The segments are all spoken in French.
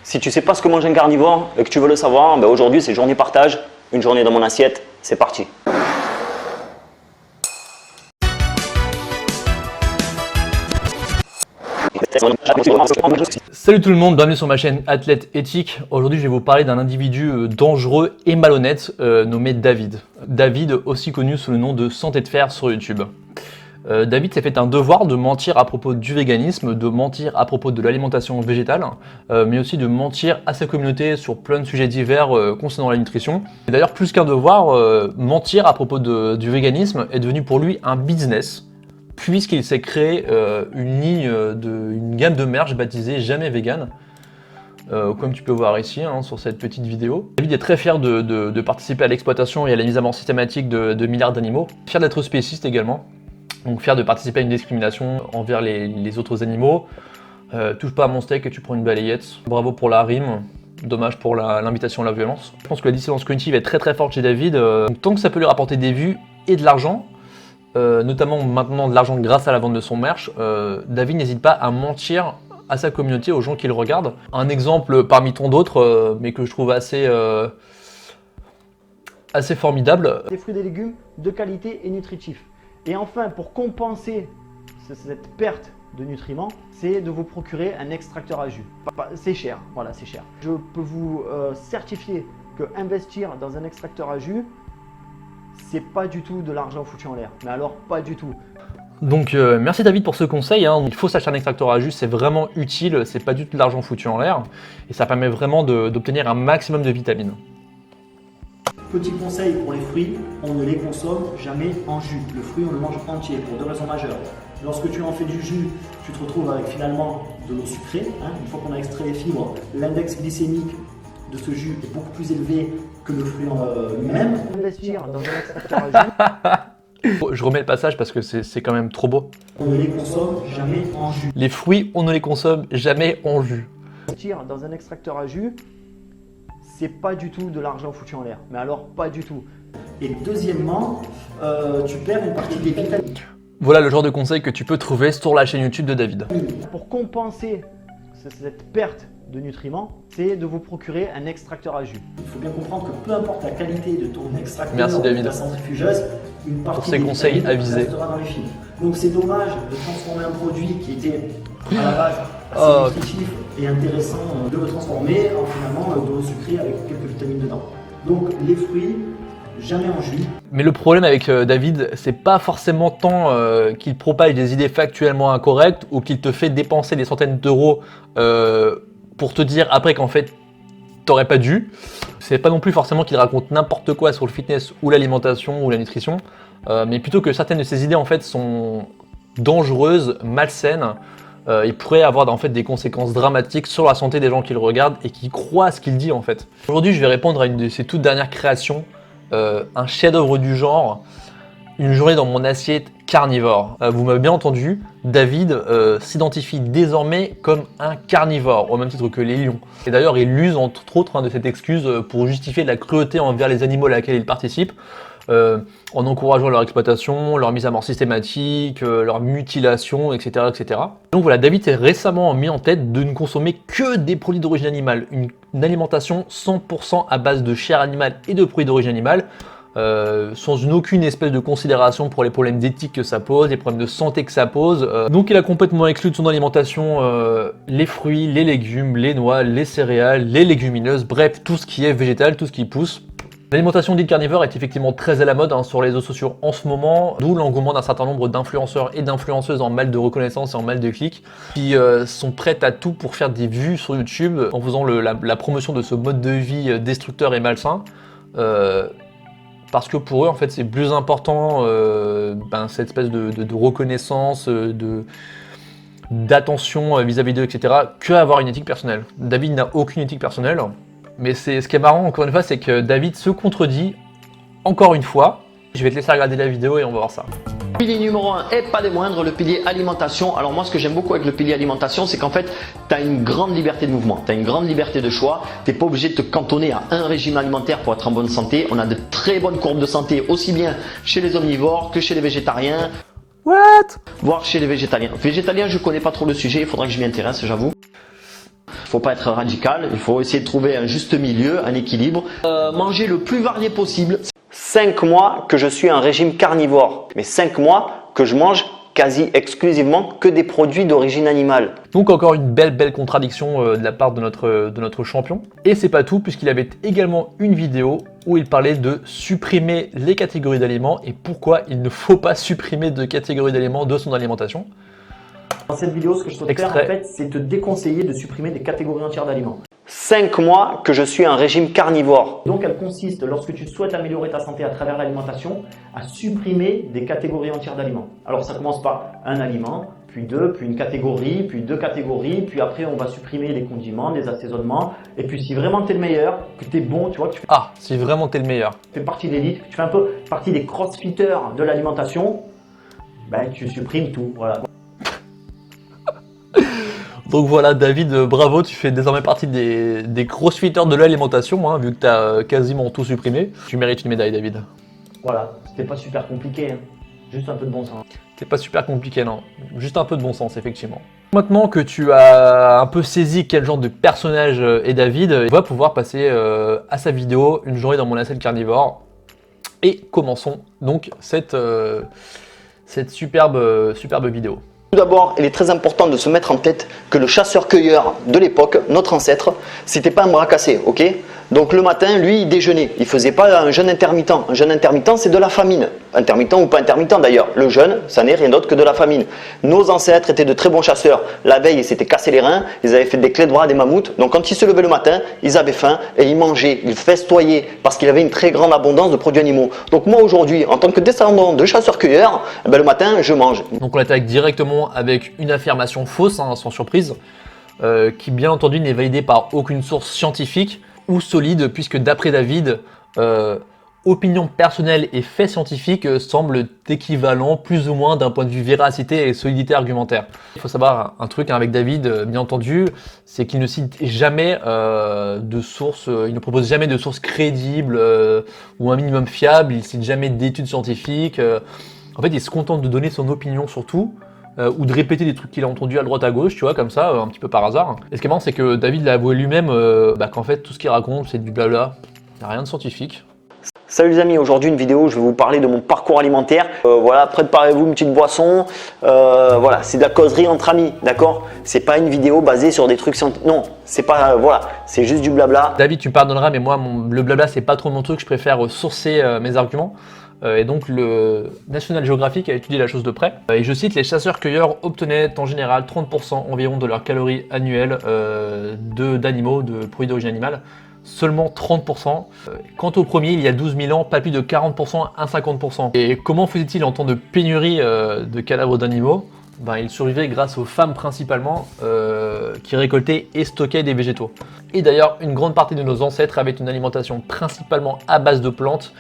Si tu sais pas ce que mange un carnivore et que tu veux le savoir, ben aujourd'hui c'est journée partage, une journée dans mon assiette, c'est parti. Salut tout le monde, bienvenue sur ma chaîne Athlète Éthique. Aujourd'hui je vais vous parler d'un individu dangereux et malhonnête nommé David. David, aussi connu sous le nom de Santé de Fer sur YouTube. David s'est fait un devoir de mentir à propos du véganisme, de mentir à propos de l'alimentation végétale, mais aussi de mentir à sa communauté sur plein de sujets divers concernant la nutrition. Et d'ailleurs, plus qu'un devoir, mentir à propos du véganisme est devenu pour lui un business, puisqu'il s'est créé une gamme de merch baptisée Jamais Vegan. Comme tu peux voir ici sur cette petite vidéo. David est très fier de participer à l'exploitation et à la mise à mort systématique de milliards d'animaux, fier d'être spéciste également. Donc fier de participer à une discrimination envers les autres animaux. Touche pas à mon steak et tu prends une balayette. Bravo pour la rime. Dommage pour l'invitation à la violence. Je pense que la dissonance cognitive est très très forte chez David. Donc, tant que ça peut lui rapporter des vues et de l'argent, notamment maintenant de l'argent grâce à la vente de son merch, David n'hésite pas à mentir à sa communauté, aux gens qui le regardent. Un exemple parmi tant d'autres, mais que je trouve assez formidable. Des fruits et des légumes de qualité et nutritifs. Et enfin, pour compenser cette perte de nutriments, c'est de vous procurer un extracteur à jus. C'est cher, voilà, c'est cher. Je peux vous certifier que investir dans un extracteur à jus, c'est pas du tout de l'argent foutu en l'air. Mais alors, pas du tout. Donc merci David pour ce conseil, Il faut s'acheter un extracteur à jus, c'est vraiment utile, c'est pas du tout de l'argent foutu en l'air. Et ça permet vraiment d'obtenir un maximum de vitamines. Petit conseil pour les fruits, on ne les consomme jamais en jus. Le fruit, on le mange entier pour deux raisons majeures. Lorsque tu en fais du jus, tu te retrouves avec finalement de l'eau sucrée. Une fois qu'on a extrait les fibres, l'index glycémique de ce jus est beaucoup plus élevé que le fruit lui-même. Investir dans un extracteur à jus. Je remets le passage parce que c'est quand même trop beau. On ne les consomme jamais en jus. Les fruits, on ne les consomme jamais en jus. Investir dans un extracteur à jus, c'est pas du tout de l'argent foutu en l'air. Mais alors, pas du tout. Et deuxièmement, tu perds une partie des vitamines. Voilà le genre de conseils que tu peux trouver sur la chaîne YouTube de David. Pour compenser cette perte de nutriments, c'est de vous procurer un extracteur à jus. Il faut bien comprendre que peu importe la qualité de ton extracteur, merci David, de ta centrifugeuse, une partie pour ces conseils avisés. Restera dans les fibres. Donc c'est dommage de transformer un produit qui était à la base assez nutritif et intéressant, de le transformer en finalement de l'eau sucrée avec quelques vitamines dedans. Donc les fruits, jamais en jus. Mais le problème avec David, c'est pas forcément tant qu'il propage des idées factuellement incorrectes ou qu'il te fait dépenser des centaines d'euros pour te dire après qu'en fait t'aurais pas dû. C'est pas non plus forcément qu'il raconte n'importe quoi sur le fitness ou l'alimentation ou la nutrition, mais plutôt que certaines de ses idées en fait sont dangereuses, malsaines. Il pourrait avoir en fait des conséquences dramatiques sur la santé des gens qui le regardent et qui croient à ce qu'il dit en fait. Aujourd'hui, je vais répondre à une de ses toutes dernières créations, un chef-d'œuvre du genre, une journée dans mon assiette carnivore. Vous m'avez bien entendu, David s'identifie désormais comme un carnivore, au même titre que les lions. Et d'ailleurs, il use entre autres de cette excuse pour justifier la cruauté envers les animaux à laquelle il participe, en encourageant leur exploitation, leur mise à mort systématique, leur mutilation, etc., etc. Donc voilà, David s'est récemment mis en tête de ne consommer que des produits d'origine animale, une alimentation 100% à base de chair animale et de produits d'origine animale, sans aucune espèce de considération pour les problèmes d'éthique que ça pose, les problèmes de santé que ça pose. Donc il a complètement exclu de son alimentation les fruits, les légumes, les noix, les céréales, les légumineuses, bref, tout ce qui est végétal, tout ce qui pousse. L'alimentation dite carnivore est effectivement très à la mode sur les réseaux sociaux en ce moment, d'où l'engouement d'un certain nombre d'influenceurs et d'influenceuses en mal de reconnaissance et en mal de clics, qui sont prêtes à tout pour faire des vues sur YouTube en faisant la promotion de ce mode de vie destructeur et malsain. Parce que pour eux, en fait, c'est plus important cette espèce de reconnaissance, d'attention vis-à-vis d'eux, etc., qu'avoir une éthique personnelle. David n'a aucune éthique personnelle. Mais ce qui est marrant, encore une fois, c'est que David se contredit encore une fois. Je vais te laisser regarder la vidéo et on va voir ça. Pilier numéro 1 et pas des moindres, le pilier alimentation. Alors moi, ce que j'aime beaucoup avec le pilier alimentation, c'est qu'en fait, tu as une grande liberté de mouvement, tu as une grande liberté de choix. Tu n'es pas obligé de te cantonner à un régime alimentaire pour être en bonne santé. On a de très bonnes courbes de santé, aussi bien chez les omnivores que chez les végétariens. What? Voire chez les végétaliens. Végétaliens, je connais pas trop le sujet, il faudra que je m'y intéresse, j'avoue. Il ne faut pas être radical, il faut essayer de trouver un juste milieu, un équilibre. Manger le plus varié possible. 5 mois que je suis un régime carnivore, mais 5 mois que je mange quasi exclusivement que des produits d'origine animale. Donc encore une belle contradiction de la part de notre champion. Et c'est pas tout, puisqu'il avait également une vidéo où il parlait de supprimer les catégories d'aliments et pourquoi il ne faut pas supprimer de catégories d'aliments de son alimentation. Dans cette vidéo, ce que je souhaite faire, en Extrait. fait, c'est te déconseiller de supprimer des catégories entières d'aliments. 5 mois que je suis un régime carnivore. Donc, elle consiste, lorsque tu souhaites améliorer ta santé à travers l'alimentation, à supprimer des catégories entières d'aliments. Alors, ça commence par un aliment, puis deux, puis une catégorie, puis deux catégories, puis après, on va supprimer des condiments, des assaisonnements. Et puis, si vraiment tu es le meilleur, que tu es bon, tu vois, que tu Ah, si vraiment t'es le meilleur. fais partie de l'élite, que tu fais un peu partie des crossfitters de l'alimentation, ben, tu supprimes tout. Voilà. Donc voilà, David, bravo, tu fais désormais partie des crossfitters de l'alimentation, hein, vu que tu as quasiment tout supprimé. Tu mérites une médaille, David. Voilà, c'était pas super compliqué, hein. Juste un peu de bon sens. C'est pas super compliqué, non. Juste un peu de bon sens, effectivement. Maintenant que tu as un peu saisi quel genre de personnage est David, on va pouvoir passer à sa vidéo « Une journée dans mon assiette carnivore ». Et commençons donc cette superbe vidéo. Tout d'abord, il est très important de se mettre en tête que le chasseur-cueilleur de l'époque, notre ancêtre, c'était pas un bras cassé, ok? Donc le matin, lui, il déjeunait. Il faisait pas un jeûne intermittent. Un jeûne intermittent, c'est de la famine. Intermittent ou pas intermittent d'ailleurs. Le jeûne, ça n'est rien d'autre que de la famine. Nos ancêtres étaient de très bons chasseurs. La veille, ils s'étaient cassés les reins. Ils avaient fait des clés de bras à des mammouths. Donc quand ils se levaient le matin, ils avaient faim et ils mangeaient. Ils festoyaient parce qu'il y avait une très grande abondance de produits animaux. Donc moi aujourd'hui, en tant que descendant de chasseur-cueilleur, le matin, je mange. Donc on attaque directement avec une affirmation fausse, hein, sans surprise, qui bien entendu n'est validée par aucune source scientifique ou solide, puisque d'après David, opinion personnelle et faits scientifiques semblent équivalents plus ou moins d'un point de vue véracité et solidité argumentaire. Il faut savoir un truc avec David, bien entendu, c'est qu'il ne cite jamais de sources, il ne propose jamais de sources crédibles ou un minimum fiable, il cite jamais d'études scientifiques. En fait, il se contente de donner son opinion sur tout, ou de répéter des trucs qu'il a entendus à droite à gauche, tu vois, comme ça, un petit peu par hasard. Et ce qui est marrant, c'est que David l'a avoué lui-même qu'en fait, tout ce qu'il raconte, c'est du blabla. Il n'y a rien de scientifique. Salut les amis, aujourd'hui une vidéo où je vais vous parler de mon parcours alimentaire. Voilà, préparez-vous une petite boisson. Voilà, c'est de la causerie entre amis, d'accord? C'est pas une vidéo basée sur des trucs scientifiques. Non, c'est pas, voilà, c'est juste du blabla. David, tu me pardonneras, mais moi, le blabla, c'est pas trop mon truc. Je préfère sourcer mes arguments. Et donc, le National Geographic a étudié la chose de près. Et je cite, les chasseurs-cueilleurs obtenaient en général 30% environ de leurs calories annuelles d'animaux, de produits d'origine animale. Seulement 30%. Quant au premier, il y a 12 000 ans, pas plus de 40% à 50%. Et comment faisait-il en temps de pénurie de cadavres d'animaux? Ben, il survivait grâce aux femmes principalement qui récoltaient et stockaient des végétaux. Et d'ailleurs, une grande partie de nos ancêtres avaient une alimentation principalement à base de plantes.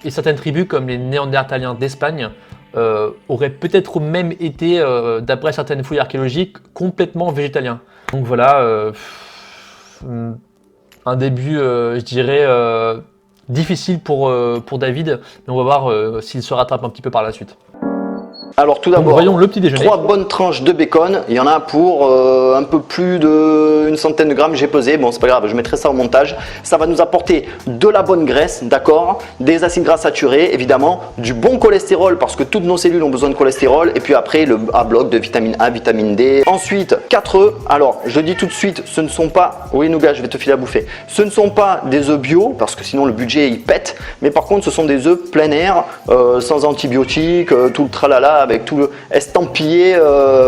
Et certaines tribus, comme les Néandertaliens d'Espagne, auraient peut-être même été, d'après certaines fouilles archéologiques, complètement végétaliens. Donc voilà, un début, je dirais, difficile pour David, mais on va voir s'il se rattrape un petit peu par la suite. Alors tout Donc d'abord, voyons le petit déjeuner. 3 bonnes tranches de bacon. Il y en a pour un peu plus d'une centaine de grammes. J'ai pesé. Bon, c'est pas grave, je mettrai ça au montage. Ça va nous apporter de la bonne graisse, d'accord, des acides gras saturés, évidemment, du bon cholestérol parce que toutes nos cellules ont besoin de cholestérol. Et puis après, le A-bloc de vitamine A, vitamine D. Ensuite, 4 œufs. Alors, je le dis tout de suite, ce ne sont pas. Oui, Nougat, je vais te filer à bouffer. Ce ne sont pas des œufs bio parce que sinon le budget il pète. Mais par contre, ce sont des œufs plein air, sans antibiotiques, tout le tralala, avec tout le estampillé,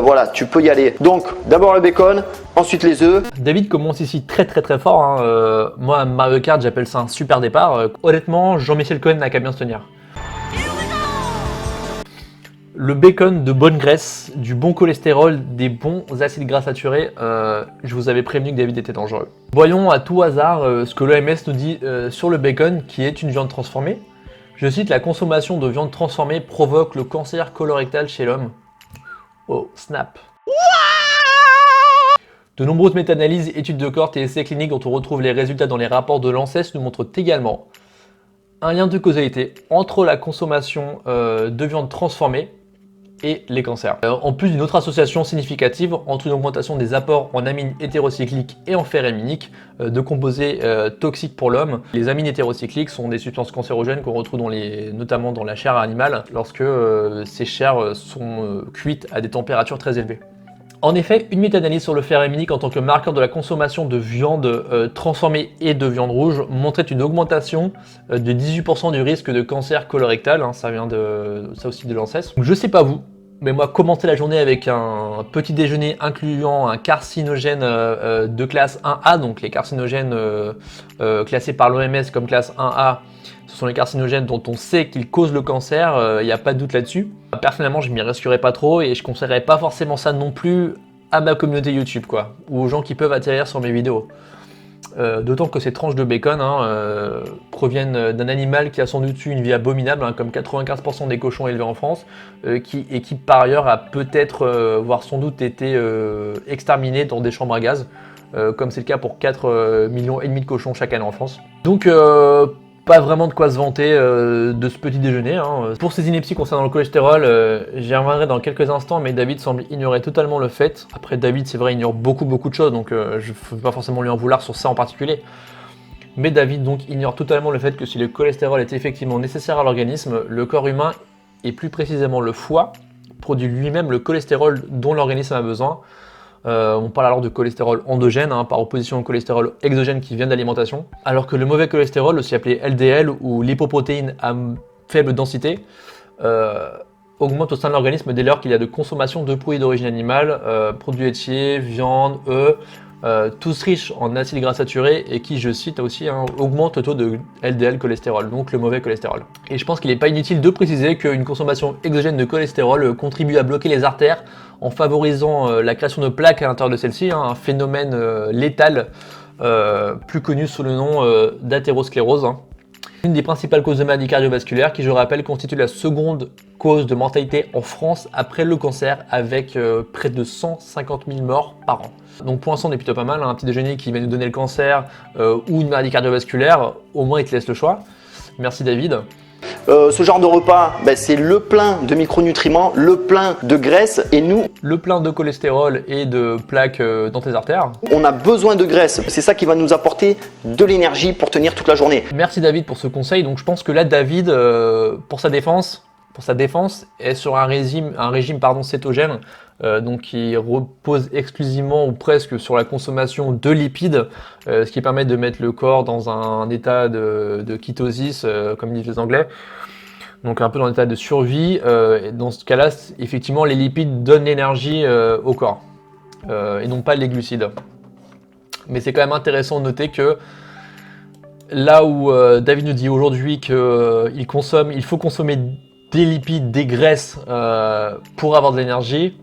voilà, tu peux y aller. Donc, d'abord le bacon, ensuite les œufs. David commence ici très fort. Hein. Moi, Mario Kart, j'appelle ça un super départ. Honnêtement, Jean-Michel Cohen n'a qu'à bien se tenir. Le bacon de bonne graisse, du bon cholestérol, des bons acides gras saturés, je vous avais prévenu que David était dangereux. Voyons à tout hasard ce que l'OMS nous dit sur le bacon, qui est une viande transformée. Je cite, la consommation de viande transformée provoque le cancer colorectal chez l'homme. Oh, snap. De nombreuses méta-analyses, études de cohorte et essais cliniques dont on retrouve les résultats dans les rapports de l'ANSES nous montrent également un lien de causalité entre la consommation de viande transformée et les cancers. En plus d'une autre association significative entre une augmentation des apports en amines hétérocycliques et en fer héminique, de composés toxiques pour l'homme. Les amines hétérocycliques sont des substances cancérogènes qu'on retrouve notamment dans la chair animale lorsque ces chairs sont cuites à des températures très élevées. En effet, une méta-analyse sur le fer héminique en tant que marqueur de la consommation de viande transformée et de viande rouge montrait une augmentation de 18% du risque de cancer colorectal, hein, ça vient ça aussi de l'ANSES. Je sais pas vous, mais moi commencer la journée avec un petit déjeuner incluant un carcinogène de classe 1A, donc les carcinogènes classés par l'OMS comme classe 1A, ce sont les carcinogènes dont on sait qu'ils causent le cancer, il n'y a pas de doute là-dessus. Personnellement, je m'y risquerais pas trop et je conseillerais pas forcément ça non plus à ma communauté YouTube, quoi, ou aux gens qui peuvent atterrir sur mes vidéos. D'autant que ces tranches de bacon proviennent d'un animal qui a sans doute eu une vie abominable, hein, comme 95% des cochons élevés en France, qui par ailleurs a peut-être, voire sans doute été exterminé dans des chambres à gaz, comme c'est le cas pour 4,5 millions de cochons chaque année en France. Donc pas vraiment de quoi se vanter de ce petit déjeuner. Hein. Pour ces inepties concernant le cholestérol, j'y reviendrai dans quelques instants, mais David semble ignorer totalement le fait. Après, David, c'est vrai, ignore beaucoup de choses, donc je ne veux pas forcément lui en vouloir sur ça en particulier. Mais David donc ignore totalement le fait que si le cholestérol est effectivement nécessaire à l'organisme, le corps humain, et plus précisément le foie, produit lui-même le cholestérol dont l'organisme a besoin. On parle alors de cholestérol endogène, hein, par opposition au cholestérol exogène qui vient d'alimentation. Alors que le mauvais cholestérol, aussi appelé LDL ou lipoprotéines à faible densité, augmente au sein de l'organisme dès lors qu'il y a de consommation de produits d'origine animale, produits laitiers, viande, œufs, tous riches en acides gras saturés et qui, je cite aussi, hein, augmentent le taux de LDL cholestérol, donc le mauvais cholestérol. Et je pense qu'il n'est pas inutile de préciser qu'une consommation exogène de cholestérol contribue à bloquer les artères en favorisant la création de plaques à l'intérieur de celles-ci, hein, un phénomène létal plus connu sous le nom d'athérosclérose. Hein. Une des principales causes de maladies cardiovasculaires qui, je rappelle, constitue la seconde cause de mortalité en France après le cancer avec près de 150 000 morts par an. Donc pour l'instant on est plutôt pas mal, hein, un petit déjeuner qui va nous donner le cancer ou une maladie cardiovasculaire, au moins il te laisse le choix. Merci David. Ce genre de repas, c'est le plein de micronutriments, le plein de graisse et nous, le plein de cholestérol et de plaques dans tes artères. On a besoin de graisse, c'est ça qui va nous apporter de l'énergie pour tenir toute la journée. Merci David pour ce conseil. Donc je pense que là David, pour sa défense, est sur un régime cétogène, donc qui repose exclusivement ou presque sur la consommation de lipides, ce qui permet de mettre le corps dans un état de kétosis, comme disent les Anglais, donc un peu dans l'état de survie. Et dans ce cas-là, effectivement, les lipides donnent l'énergie au corps, et non pas les glucides. Mais c'est quand même intéressant de noter que là où David nous dit aujourd'hui qu'il faut consommer des lipides, des graisses pour avoir de l'énergie,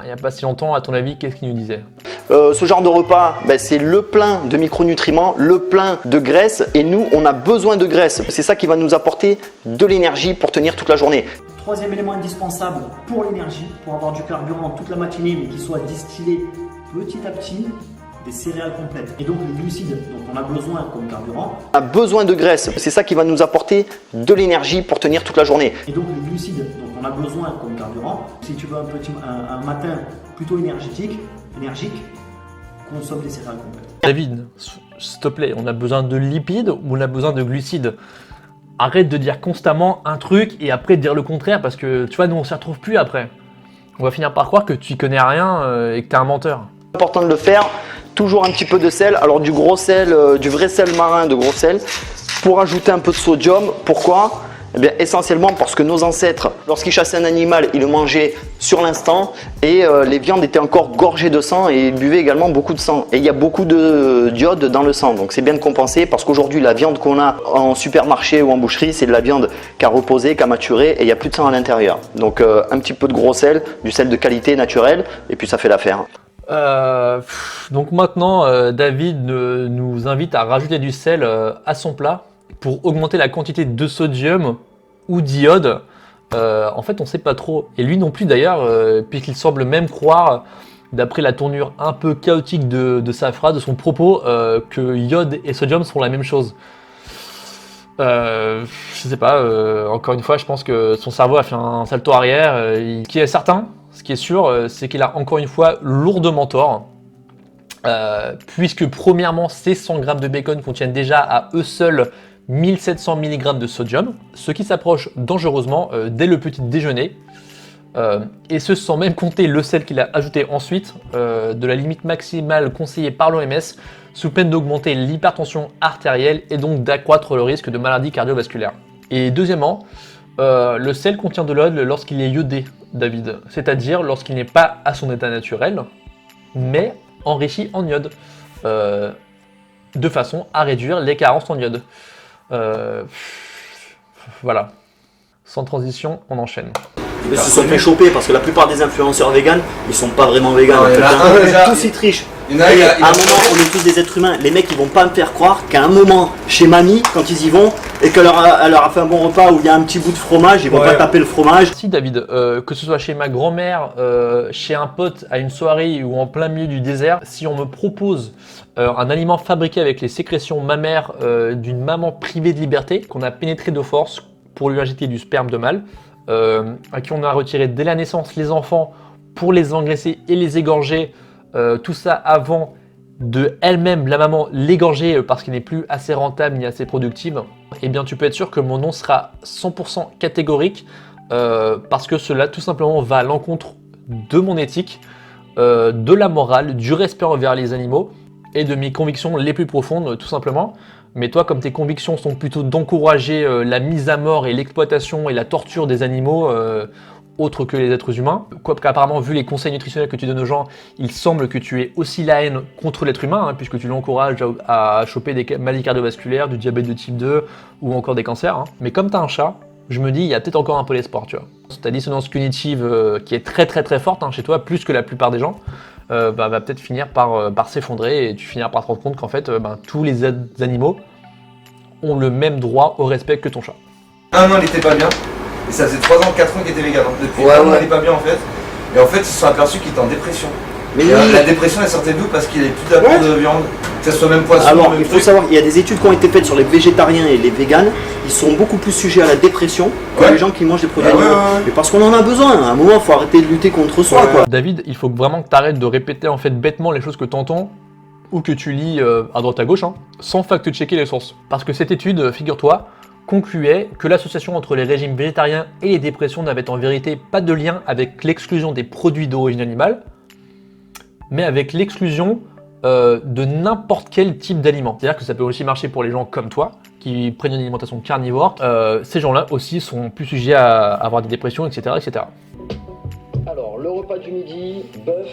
il n'y a pas si longtemps, à ton avis, qu'est-ce qu'il nous disait? Ce genre de repas, c'est le plein de micronutriments, le plein de graisse et nous, on a besoin de graisse. C'est ça qui va nous apporter de l'énergie pour tenir toute la journée. Troisième élément indispensable pour l'énergie, pour avoir du carburant toute la matinée mais qui soit distillé petit à petit, des céréales complètes. Et donc les glucides dont on a besoin comme carburant. On a besoin de graisse, c'est ça qui va nous apporter de l'énergie pour tenir toute la journée. Et donc les glucides dont on a besoin comme carburant, si tu veux un matin plutôt énergique, consomme des céréales complètes. David, s'il te plaît, on a besoin de lipides ou on a besoin de glucides? Arrête de dire constamment un truc et après de dire le contraire parce que tu vois, nous on s'y retrouve plus après. On va finir par croire que tu y connais rien et que tu es un menteur. C'est important de le faire. Toujours un petit peu de sel, alors du gros sel, du vrai sel marin de gros sel, pour ajouter un peu de sodium. Pourquoi? Eh bien, essentiellement parce que nos ancêtres, lorsqu'ils chassaient un animal, ils le mangeaient sur l'instant et les viandes étaient encore gorgées de sang et ils buvaient également beaucoup de sang. Et il y a beaucoup de d'iode dans le sang, donc c'est bien de compenser parce qu'aujourd'hui la viande qu'on a en supermarché ou en boucherie, c'est de la viande qui a reposé, qui a maturé et il n'y a plus de sang à l'intérieur. Donc un petit peu de gros sel, du sel de qualité naturel et puis ça fait l'affaire. Donc maintenant, David nous invite à rajouter du sel à son plat pour augmenter la quantité de sodium ou d'iode. En fait, on ne sait pas trop. Et lui non plus d'ailleurs, puisqu'il semble même croire, d'après la tournure un peu chaotique de sa phrase, de son propos, que iode et sodium sont la même chose. Je sais pas, encore une fois, je pense que son cerveau a fait un salto arrière. Ce qui est certain, ce qui est sûr, c'est qu'il a encore une fois lourdement tort. Puisque premièrement, ces 100 grammes de bacon contiennent déjà à eux seuls 1700 mg de sodium, ce qui s'approche dangereusement dès le petit déjeuner. Et ce sans même compter le sel qu'il a ajouté ensuite, de la limite maximale conseillée par l'OMS, sous peine d'augmenter l'hypertension artérielle et donc d'accroître le risque de maladies cardiovasculaires. Et deuxièmement, le sel contient de l'ode lorsqu'il est iodé, David, c'est-à-dire lorsqu'il n'est pas à son état naturel, mais enrichi en iode, de façon à réduire les carences en iode. Voilà. Sans transition, on enchaîne. Ils se sont fait choper parce que la plupart des influenceurs véganes, ils sont pas vraiment véganes. Tous ils trichent. À un moment, on est tous des êtres humains. Les mecs, ils vont pas me faire croire qu'à un moment, chez mamie, quand ils y vont, et qu'elle leur a fait un bon repas où il y a un petit bout de fromage, ils vont pas taper le fromage. Si David, que ce soit chez ma grand-mère, chez un pote à une soirée ou en plein milieu du désert, si on me propose un aliment fabriqué avec les sécrétions mammaires d'une maman privée de liberté, qu'on a pénétré de force pour lui injecter du sperme de mâle, à qui on a retiré dès la naissance les enfants pour les engraisser et les égorger, tout ça avant de elle-même, la maman, l'égorger parce qu'elle n'est plus assez rentable ni assez productive, eh bien tu peux être sûr que mon nom sera 100% catégorique parce que cela tout simplement va à l'encontre de mon éthique, de la morale, du respect envers les animaux et de mes convictions les plus profondes tout simplement. Mais toi, comme tes convictions sont plutôt d'encourager la mise à mort et l'exploitation et la torture des animaux autres que les êtres humains, quoique apparemment, vu les conseils nutritionnels que tu donnes aux gens, il semble que tu aies aussi la haine contre l'être humain, puisque tu l'encourages à choper des maladies cardiovasculaires, du diabète de type 2 ou encore des cancers. Mais comme tu as un chat, je me dis, il y a peut-être encore un peu d'espoir, tu vois. Ta dissonance cognitive qui est très très très forte chez toi, plus que la plupart des gens, va peut-être finir par s'effondrer et tu finiras par te rendre compte qu'en fait, tous les animaux ont le même droit au respect que ton chat. Un an, il était pas bien. Et ça faisait 3 ans, 4 ans qu'il était vegan. Depuis un an, il est pas bien en fait. Et en fait, ils se sont aperçus qu'il était en dépression. Mais la dépression, elle sortait d'où? Parce qu'il n'avait plus d'apport de viande, que ce soit même poisson. Alors, il faut savoir, il y a des études qui ont été faites sur les végétariens et les véganes. Ils sont beaucoup plus sujets à la dépression que les gens qui mangent des produits animaux. Mais parce qu'on en a besoin. À un moment, il faut arrêter de lutter contre soi. Quoi. David, il faut vraiment que tu arrêtes de répéter en fait bêtement les choses que tu entends ou que tu lis à droite à gauche, sans fact-checker les sources. Parce que cette étude, figure-toi, concluait que l'association entre les régimes végétariens et les dépressions n'avait en vérité pas de lien avec l'exclusion des produits d'origine animale, mais avec l'exclusion de n'importe quel type d'aliment. C'est-à-dire que ça peut aussi marcher pour les gens comme toi, qui prennent une alimentation carnivore. Ces gens-là aussi sont plus sujets à avoir des dépressions, etc., etc. Alors, le repas du midi, bœuf,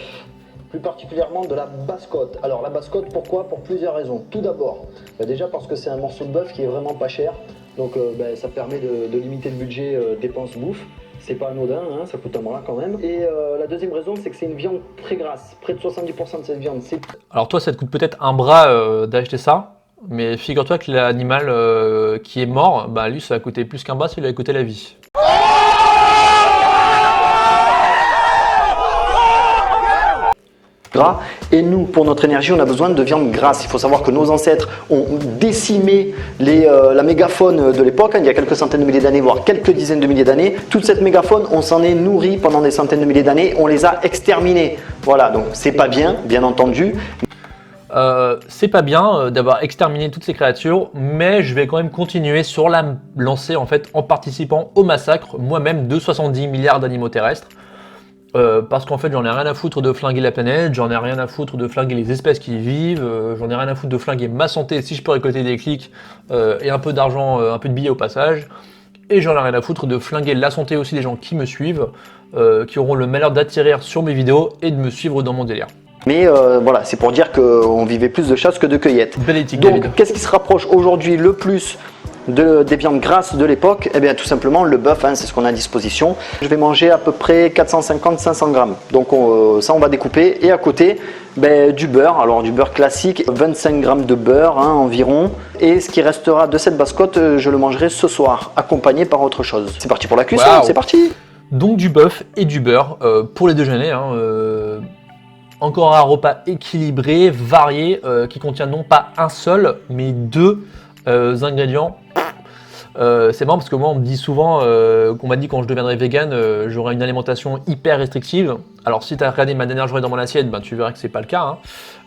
plus particulièrement de la basse-côte. Alors, la basse-côte, pourquoi? Pour plusieurs raisons. Tout d'abord, déjà parce que c'est un morceau de bœuf qui est vraiment pas cher, donc ça permet de limiter le budget dépenses bouffe. C'est pas anodin, ça coûte un bras quand même. Et la deuxième raison, c'est que c'est une viande très grasse. Près de 70% de cette viande, c'est... Alors toi, ça te coûte peut-être un bras d'acheter ça, mais figure-toi que l'animal qui est mort, lui, ça va coûter plus qu'un bras, ça lui a coûté la vie. Gras. Et nous, pour notre énergie, on a besoin de viande grasse. Il faut savoir que nos ancêtres ont décimé la mégafaune de l'époque, il y a quelques centaines de milliers d'années, voire quelques dizaines de milliers d'années. Toute cette mégafaune, on s'en est nourri pendant des centaines de milliers d'années, on les a exterminés. Voilà, donc c'est pas bien, bien entendu. C'est pas bien d'avoir exterminé toutes ces créatures, mais je vais quand même continuer sur la lancée en fait en participant au massacre moi-même de 70 milliards d'animaux terrestres. Parce qu'en fait j'en ai rien à foutre de flinguer la planète, j'en ai rien à foutre de flinguer les espèces qui y vivent, j'en ai rien à foutre de flinguer ma santé si je peux récolter des clics et un peu d'argent, un peu de billets au passage, et j'en ai rien à foutre de flinguer la santé aussi des gens qui me suivent, qui auront le malheur d'atterrir sur mes vidéos et de me suivre dans mon délire. Mais voilà, c'est pour dire qu'on vivait plus de chasse que de cueillette. Belle éthique, donc David. qu'est-ce qui se rapproche aujourd'hui le plus des viandes grasses de l'époque? Eh bien tout simplement le bœuf, c'est ce qu'on a à disposition. Je vais manger à peu près 450-500 grammes. Donc ça on va découper. Et à côté, du beurre, alors du beurre classique, 25 grammes de beurre environ. Et ce qui restera de cette basse-côte, je le mangerai ce soir, accompagné par autre chose. C'est parti pour la cuisson, c'est parti. Donc du bœuf et du beurre pour les déjeuners. Encore un repas équilibré, varié, qui contient non pas un seul, mais deux ingrédients C'est marrant parce que moi on me dit souvent, qu'on m'a dit quand je deviendrai vegan, j'aurai une alimentation hyper restrictive. Alors si tu as regardé ma dernière journée dans mon assiette, ben, tu verras que c'est pas le cas.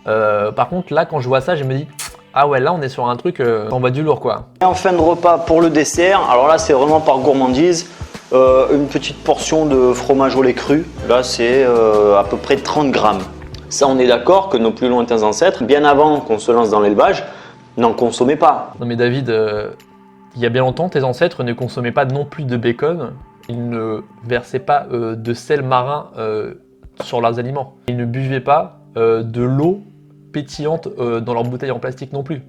Hein. Par contre là quand je vois ça, je me dis ah ouais là on est sur un truc, on va du lourd quoi. Et en fin de repas pour le dessert, alors là c'est vraiment par gourmandise, une petite portion de fromage au lait cru. Là c'est à peu près 30 grammes. Ça on est d'accord que nos plus lointains ancêtres, bien avant qu'on se lance dans l'élevage, n'en consommaient pas. Non mais David, il y a bien longtemps, tes ancêtres ne consommaient pas non plus de bacon, ils ne versaient pas de sel marin sur leurs aliments. Ils ne buvaient pas de l'eau pétillante dans leurs bouteilles en plastique non plus.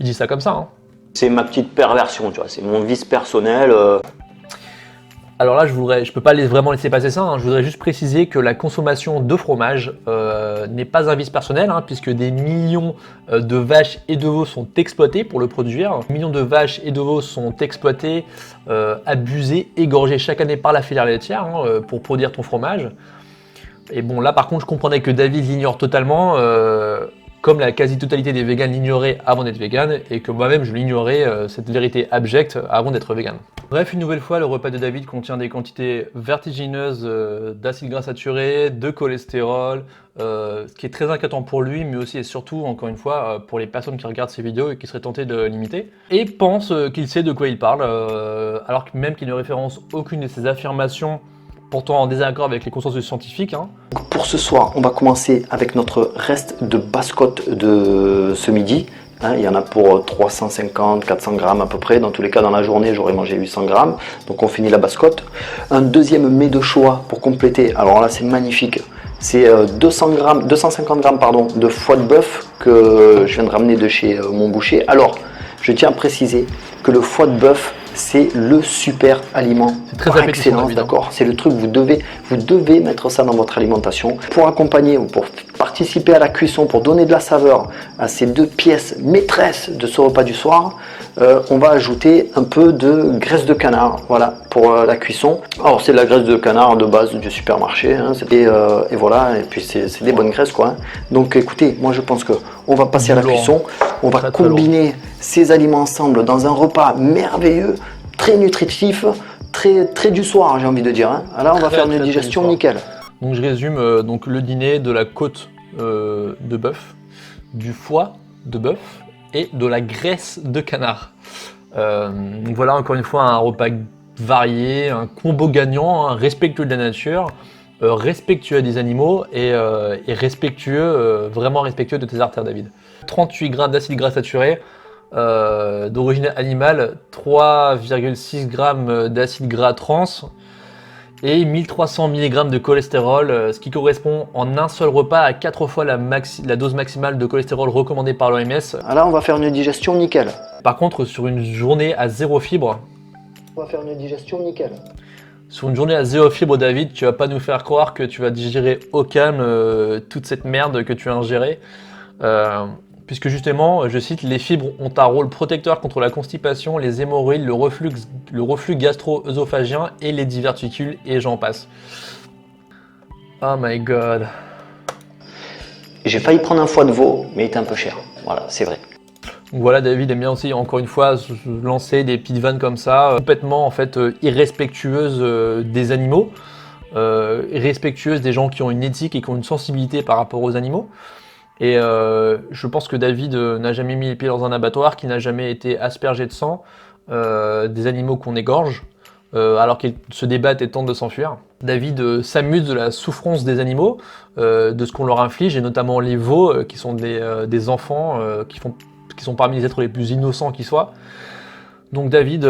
Ils disent ça comme ça. Hein. C'est ma petite perversion, tu vois, c'est mon vice personnel. Alors là, je peux pas vraiment laisser passer ça. Hein. Je voudrais juste préciser que la consommation de fromage n'est pas un vice personnel, hein, puisque des millions de vaches et de veaux sont exploités pour le produire. Des millions de vaches et de veaux sont exploités, abusés, égorgés chaque année par la filière laitière hein, pour produire ton fromage. Et bon, là par contre, je comprenais que David l'ignore totalement, comme la quasi-totalité des végans l'ignoraient avant d'être vegan, et que moi-même je l'ignorais, cette vérité abjecte, avant d'être vegan. Bref, une nouvelle fois, le repas de David contient des quantités vertigineuses d'acides gras saturés, de cholestérol, ce qui est très inquiétant pour lui, mais aussi et surtout, encore une fois, pour les personnes qui regardent ces vidéos et qui seraient tentées de l'imiter, et pense qu'il sait de quoi il parle, alors que même qu'il ne référence aucune de ses affirmations, pourtant en désaccord avec les consensus scientifiques. Hein. Pour ce soir, on va commencer avec notre reste de basse-côte de ce midi. Hein, il y en a pour 350, 400 grammes à peu près. Dans tous les cas, dans la journée, j'aurais mangé 800 grammes. Donc on finit la basse-côte. Un deuxième mets de choix pour compléter. Alors là, c'est magnifique. C'est 250 grammes pardon, de foie de bœuf que je viens de ramener de chez mon boucher. Alors, je tiens à préciser que le foie de bœuf, c'est le super aliment par excellence, d'accord? C'est le truc, vous devez mettre ça dans votre alimentation pour accompagner ou pour participer à la cuisson, pour donner de la saveur à ces deux pièces maîtresses de ce repas du soir. On va ajouter un peu de graisse de canard, voilà, pour la cuisson. Alors c'est de la graisse de canard de base du supermarché, hein, et voilà, et puis c'est des bonnes graisses quoi. Hein. Donc écoutez, moi je pense que on va passer à la cuisson, on va combiner ces aliments ensemble dans un repas merveilleux, très nutritif, très du soir j'ai envie de dire. Hein. Alors on va faire une digestion nickel. Donc je résume donc le dîner, de la côte de bœuf, du foie de bœuf et de la graisse de canard. Donc voilà encore une fois un repas varié, un combo gagnant, hein, respectueux de la nature, respectueux des animaux et respectueux, vraiment respectueux de tes artères David. 38 grammes d'acides gras saturés d'origine animale, 3,6 grammes d'acides gras trans et 1300 mg de cholestérol, ce qui correspond en un seul repas à 4 fois la dose maximale de cholestérol recommandée par l'OMS. Là on va faire une digestion nickel. Par contre sur une journée à zéro fibre, on va faire une digestion nickel. Sur une journée à zéro fibre David, tu vas pas nous faire croire que tu vas digérer au calme toute cette merde que tu as ingérée. Puisque justement, je cite, les fibres ont un rôle protecteur contre la constipation, les hémorroïdes, le reflux gastro-œsophagien et les diverticules, et j'en passe. Oh my god. J'ai failli prendre un foie de veau, mais il était un peu cher. Voilà, c'est vrai. Donc voilà, David aime bien aussi, encore une fois, lancer des petites vannes comme ça, complètement en fait irrespectueuses des animaux, irrespectueuses des gens qui ont une éthique et qui ont une sensibilité par rapport aux animaux. Et je pense que David n'a jamais mis les pieds dans un abattoir, qui n'a jamais été aspergé de sang des animaux qu'on égorge, alors qu'ils se débattent et tentent de s'enfuir. David s'amuse de la souffrance des animaux, de ce qu'on leur inflige, et notamment les veaux, qui sont des enfants qui sont parmi les êtres les plus innocents qui soient. Donc David,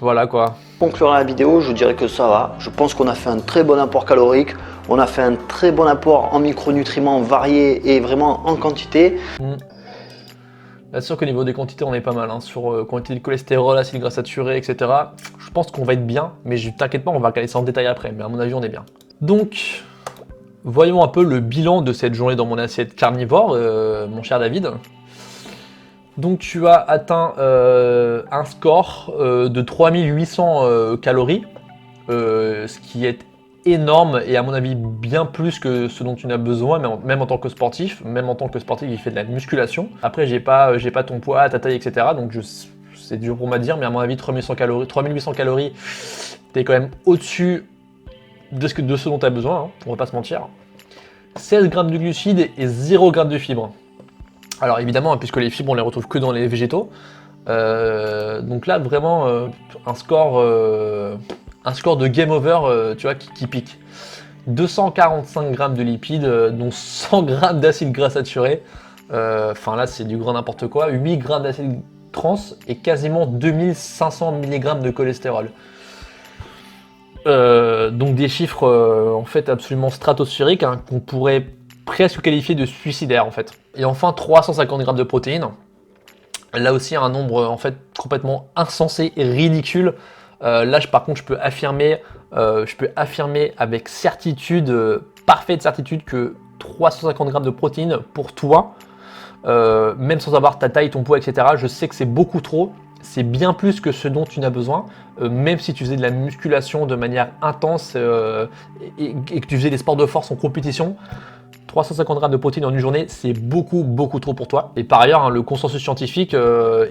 voilà quoi. Pour conclure la vidéo, je dirais que ça va. Je pense qu'on a fait un très bon apport calorique. On a fait un très bon apport en micronutriments variés et vraiment en quantité. Bien sûr qu'au niveau des quantités, on est pas mal. Hein, sur quantité de cholestérol, acides gras saturés, etc. Je pense qu'on va être bien, mais t'inquiète pas, on va regarder ça en détail après. Mais à mon avis, on est bien. Donc, voyons un peu le bilan de cette journée dans mon assiette carnivore, mon cher David. Donc tu as atteint un score de 3800 calories, ce qui est énorme et à mon avis bien plus que ce dont tu as besoin, même en tant que sportif, qui fait de la musculation. Après, j'ai pas ton poids, ta taille, etc. Donc c'est dur pour moi de dire, mais à mon avis 3800 calories, t'es quand même au-dessus de ce dont tu as besoin, hein, on va pas se mentir. 16 grammes de glucides et 0 grammes de fibres. Alors évidemment, puisque les fibres on les retrouve que dans les végétaux, donc là vraiment un score de game over, tu vois, qui pique. 245 grammes de lipides, dont 100 grammes d'acide gras saturé. Enfin là c'est du grand n'importe quoi. 8 grammes d'acide trans et quasiment 2500 mg de cholestérol. Donc des chiffres en fait absolument stratosphériques, hein, qu'on pourrait presque qualifier de suicidaires en fait. Et enfin 350 grammes de protéines. Là aussi un nombre en fait complètement insensé et ridicule. Là par contre je peux affirmer avec certitude, parfaite certitude, que 350 grammes de protéines pour toi, même sans avoir ta taille, ton poids, etc. Je sais que c'est beaucoup trop. C'est bien plus que ce dont tu n'as besoin, même si tu faisais de la musculation de manière intense et que tu faisais des sports de force en compétition. 350 grammes de protéines en une journée, c'est beaucoup trop pour toi. Et par ailleurs, hein, le consensus scientifique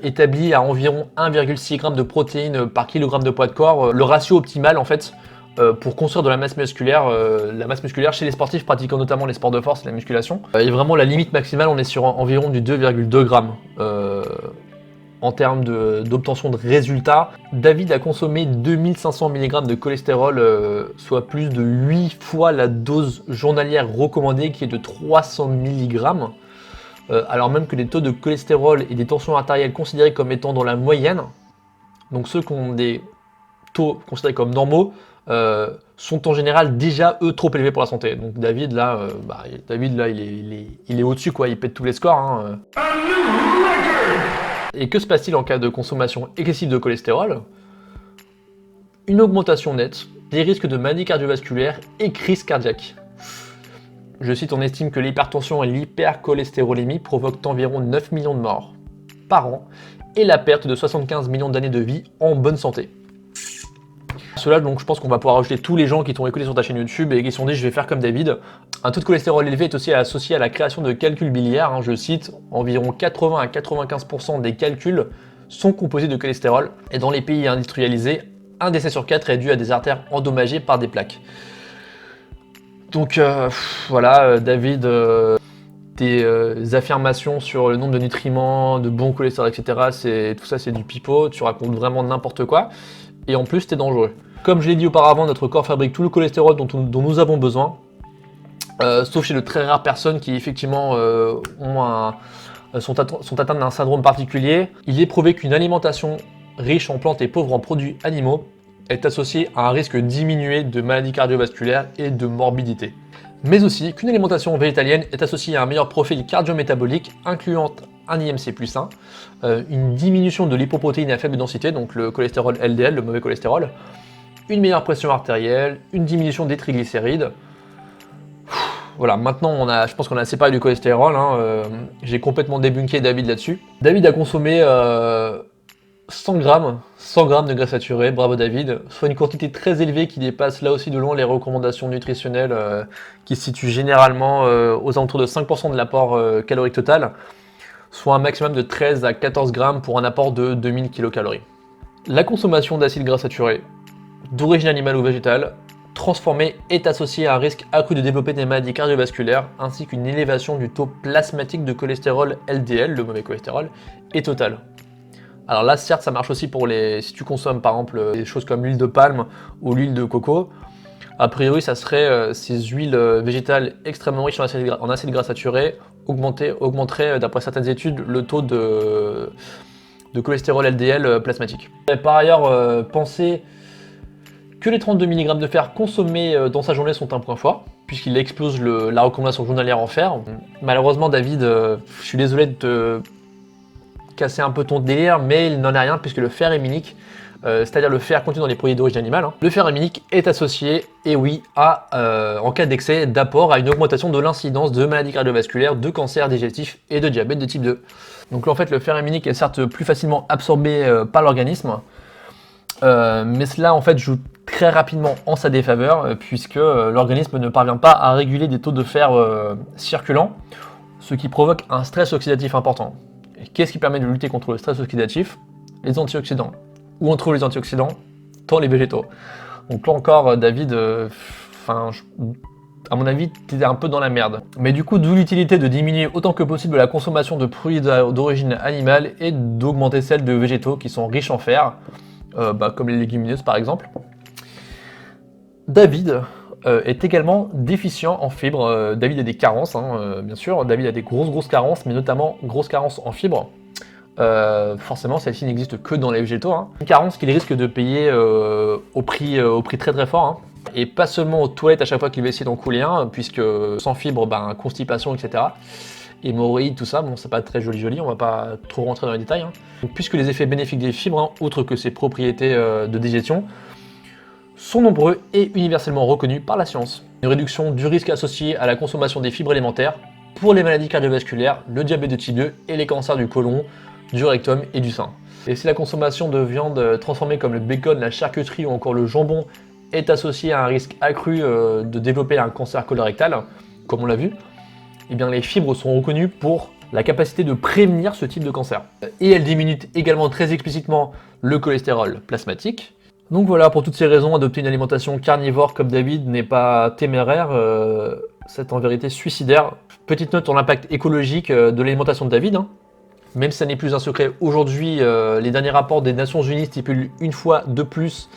établit à environ 1,6 g de protéines par kilogramme de poids de corps, le ratio optimal en fait pour construire de la masse musculaire chez les sportifs pratiquant notamment les sports de force et la musculation. Et vraiment la limite maximale, on est sur environ du 2,2 g. En termes d'obtention de résultats, David a consommé 2500 mg de cholestérol, soit plus de 8 fois la dose journalière recommandée qui est de 300 mg, alors même que les taux de cholestérol et des tensions artérielles considérés comme étant dans la moyenne, donc ceux qui ont des taux considérés comme normaux, sont en général déjà eux trop élevés pour la santé. Donc David là, il est au-dessus quoi, il pète tous les scores. Hein. Et que se passe-t-il en cas de consommation excessive de cholestérol? Une augmentation nette des risques de maladie cardiovasculaire et crise cardiaque. Je cite, on estime que l'hypertension et l'hypercholestérolémie provoquent environ 9 millions de morts par an et la perte de 75 millions d'années de vie en bonne santé. Cela, donc, je pense qu'on va pouvoir rajouter tous les gens qui t'ont écouté sur ta chaîne YouTube et qui se sont dit je vais faire comme David. Un taux de cholestérol élevé est aussi associé à la création de calculs biliaires. Hein, je cite, environ 80 à 95% des calculs sont composés de cholestérol. Et dans les pays industrialisés, un décès sur 4 est dû à des artères endommagées par des plaques. Donc voilà, David, tes affirmations sur le nombre de nutriments, de bon cholestérol, etc. Tout ça c'est du pipeau, tu racontes vraiment n'importe quoi. Et en plus, t'es dangereux. Comme je l'ai dit auparavant, notre corps fabrique tout le cholestérol dont nous avons besoin, sauf chez de très rares personnes qui effectivement sont atteintes d'un syndrome particulier. Il est prouvé qu'une alimentation riche en plantes et pauvre en produits animaux est associée à un risque diminué de maladies cardiovasculaires et de morbidité. Mais aussi qu'une alimentation végétalienne est associée à un meilleur profil cardio-métabolique, incluant un IMC+1, une diminution de l'hypoprotéine à faible densité, donc le cholestérol LDL, le mauvais cholestérol, une meilleure pression artérielle, une diminution des triglycérides. Voilà, maintenant je pense qu'on a assez parlé du cholestérol, hein, j'ai complètement débunké David là-dessus. David a consommé 100 grammes de graisse saturée, bravo David, soit une quantité très élevée qui dépasse là aussi de loin les recommandations nutritionnelles qui se situent généralement aux alentours de 5% de l'apport calorique total, soit un maximum de 13 à 14 grammes pour un apport de 2000 kcal. La consommation d'acides gras saturés, d'origine animale ou végétale, transformée est associée à un risque accru de développer des maladies cardiovasculaires ainsi qu'une élévation du taux plasmatique de cholestérol LDL, le mauvais cholestérol, et total. Alors là, certes, ça marche aussi pour si tu consommes par exemple des choses comme l'huile de palme ou l'huile de coco. A priori, ça serait ces huiles végétales extrêmement riches en acides gras saturés augmenteraient, d'après certaines études, le taux de cholestérol LDL plasmatique. Et par ailleurs, pensez que les 32 mg de fer consommés dans sa journée sont un point fort, puisqu'il explose la recommandation journalière en fer. Malheureusement, David, je suis désolé de te casser un peu ton délire, mais il n'en est rien, puisque le fer héminique, c'est-à-dire le fer contenu dans les produits d'origine animale, hein. Le fer héminique est associé, et oui, en cas d'excès d'apport, à une augmentation de l'incidence de maladies cardiovasculaires, de cancer digestif et de diabète de type 2. Donc là, en fait, le fer héminique est certes plus facilement absorbé par l'organisme, mais cela en fait joue très rapidement en sa défaveur puisque l'organisme ne parvient pas à réguler des taux de fer circulants, ce qui provoque un stress oxydatif important. Et qu'est-ce qui permet de lutter contre le stress oxydatif? Les antioxydants. Où on trouve les antioxydants? Dans les végétaux. Donc là encore, David, à mon avis, t'étais un peu dans la merde. Mais du coup, d'où l'utilité de diminuer autant que possible la consommation de produits d'origine animale et d'augmenter celle de végétaux qui sont riches en fer, comme les légumineuses par exemple. David est également déficient en fibres. David a des carences, bien sûr. David a des grosses carences, mais notamment grosses carences en fibres. Forcément, celle-ci n'existe que dans les végétaux. Une carence qu'il risque de payer au prix très fort. Et pas seulement aux toilettes à chaque fois qu'il va essayer d'en couler un, puisque sans fibres, constipation, etc. Hémorroïdes, tout ça, bon, c'est pas très joli, on va pas trop rentrer dans les détails. Donc, puisque les effets bénéfiques des fibres, outre que ses propriétés de digestion, sont nombreux et universellement reconnus par la science. Une réduction du risque associé à la consommation des fibres élémentaires pour les maladies cardiovasculaires, le diabète de type 2 et les cancers du côlon, du rectum et du sein. Et si la consommation de viande transformée comme le bacon, la charcuterie ou encore le jambon est associée à un risque accru de développer un cancer colorectal, comme on l'a vu, eh bien les fibres sont reconnues pour la capacité de prévenir ce type de cancer. Et elles diminuent également très explicitement le cholestérol plasmatique. Donc voilà, pour toutes ces raisons, adopter une alimentation carnivore comme David n'est pas téméraire, c'est en vérité suicidaire. Petite note sur l'impact écologique de l'alimentation de David. Même si ça n'est plus un secret aujourd'hui, les derniers rapports des Nations Unies stipulent une fois de plus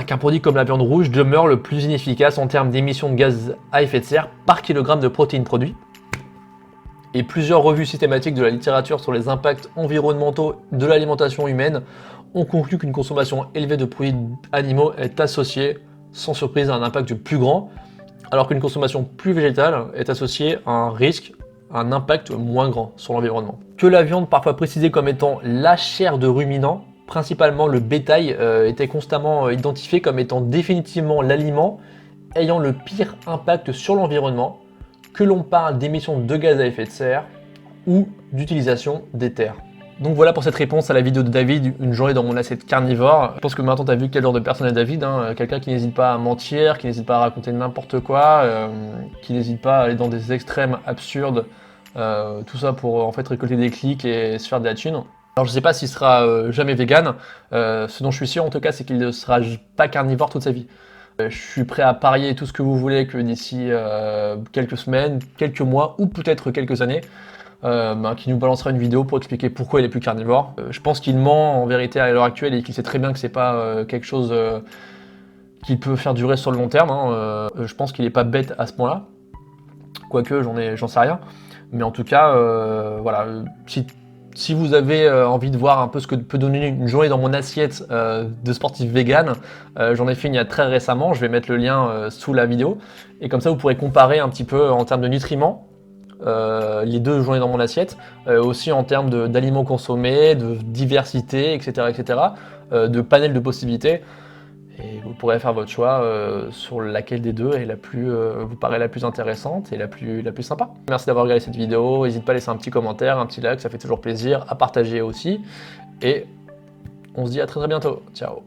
qu'un produit comme la viande rouge demeure le plus inefficace en termes d'émissions de gaz à effet de serre par kilogramme de protéines produits. Et plusieurs revues systématiques de la littérature sur les impacts environnementaux de l'alimentation humaine ont conclu qu'une consommation élevée de produits animaux est associée, sans surprise, à un impact plus grand, alors qu'une consommation plus végétale est associée à un risque, un impact moins grand sur l'environnement. Que la viande, parfois précisée comme étant la chair de ruminants, principalement le bétail, était constamment identifié comme étant définitivement l'aliment ayant le pire impact sur l'environnement, que l'on parle d'émissions de gaz à effet de serre ou d'utilisation des terres. Donc voilà pour cette réponse à la vidéo de David, une journée dans mon assiette carnivore. Je pense que maintenant tu as vu quel genre de personne est David, quelqu'un qui n'hésite pas à mentir, qui n'hésite pas à raconter n'importe quoi, qui n'hésite pas à aller dans des extrêmes absurdes, tout ça pour en fait récolter des clics et se faire de la thune. Alors je sais pas s'il sera jamais vegan, ce dont je suis sûr en tout cas c'est qu'il ne sera pas carnivore toute sa vie. Je suis prêt à parier tout ce que vous voulez que d'ici quelques semaines, quelques mois ou peut-être quelques années, qui nous balancera une vidéo pour expliquer pourquoi il est plus carnivore. Je pense qu'il ment en vérité à l'heure actuelle et qu'il sait très bien que c'est pas quelque chose qu'il peut faire durer sur le long terme. Je pense qu'il est pas bête à ce point-là, quoique j'en sais rien. Mais en tout cas, voilà, si vous avez envie de voir un peu ce que peut donner une journée dans mon assiette de sportif vegan, j'en ai fait une il y a très récemment, je vais mettre le lien sous la vidéo, et comme ça vous pourrez comparer un petit peu en termes de nutriments les deux journées dans mon assiette, aussi en termes d'aliments consommés, de diversité, etc., de panel de possibilités, et vous pourrez faire votre choix sur laquelle des deux est vous paraît la plus intéressante et la plus sympa. Merci d'avoir regardé cette vidéo, n'hésite pas à laisser un petit commentaire, un petit like, ça fait toujours plaisir, à partager aussi, et on se dit à très bientôt, ciao.